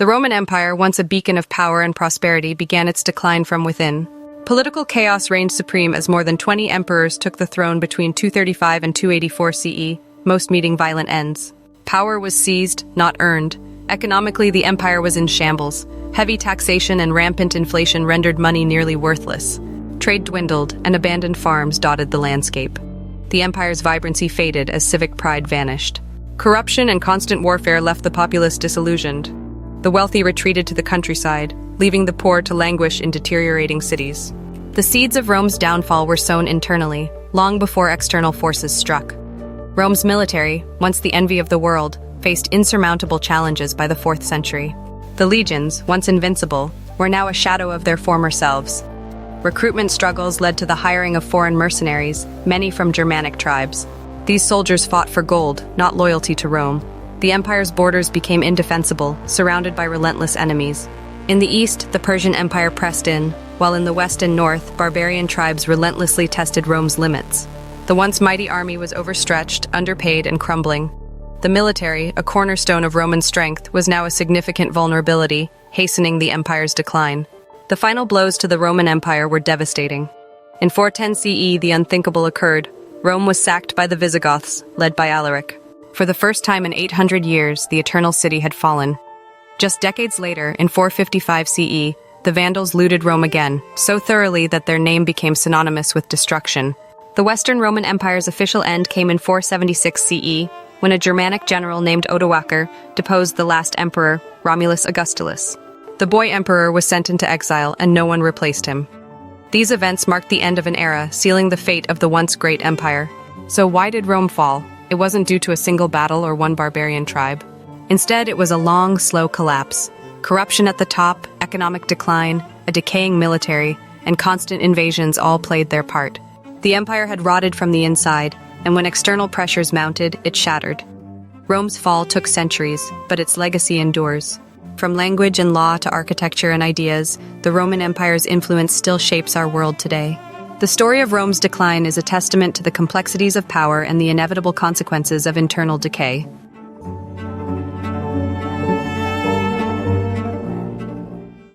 The Roman Empire, once a beacon of power and prosperity, began its decline from within. Political chaos reigned supreme as more than 20 emperors took the throne between 235 and 284 CE, most meeting violent ends. Power was seized, not earned. Economically, the empire was in shambles. Heavy taxation and rampant inflation rendered money nearly worthless. Trade dwindled, and abandoned farms dotted the landscape. The empire's vibrancy faded as civic pride vanished. Corruption and constant warfare left the populace disillusioned. The wealthy retreated to the countryside, leaving the poor to languish in deteriorating cities. The seeds of Rome's downfall were sown internally, long before external forces struck. Rome's military, once the envy of the world, faced insurmountable challenges by the 4th century. The legions, once invincible, were now a shadow of their former selves. Recruitment struggles led to the hiring of foreign mercenaries, many from Germanic tribes. These soldiers fought for gold, not loyalty to Rome. The empire's borders became indefensible, surrounded by relentless enemies. In the east, the Persian Empire pressed in, while in the west and north, barbarian tribes relentlessly tested Rome's limits. The once mighty army was overstretched, underpaid, and crumbling. The military, a cornerstone of Roman strength, was now a significant vulnerability, hastening the empire's decline. The final blows to the Roman Empire were devastating. In 410 CE, the unthinkable occurred. Rome was sacked by the Visigoths, led by Alaric. For the first time in 800 years, the Eternal City had fallen. Just decades later, in 455 CE, the Vandals looted Rome again, so thoroughly that their name became synonymous with destruction. The Western Roman Empire's official end came in 476 CE, when a Germanic general named Odoacer deposed the last emperor, Romulus Augustulus. The boy emperor was sent into exile, and no one replaced him. These events marked the end of an era, sealing the fate of the once great empire. So why did Rome fall? It wasn't due to a single battle or one barbarian tribe. Instead, it was a long, slow collapse. Corruption at the top, economic decline, a decaying military, and constant invasions all played their part. The empire had rotted from the inside, and when external pressures mounted, it shattered. Rome's fall took centuries, but its legacy endures. From language and law to architecture and ideas, the Roman Empire's influence still shapes our world today. The story of Rome's decline is a testament to the complexities of power and the inevitable consequences of internal decay.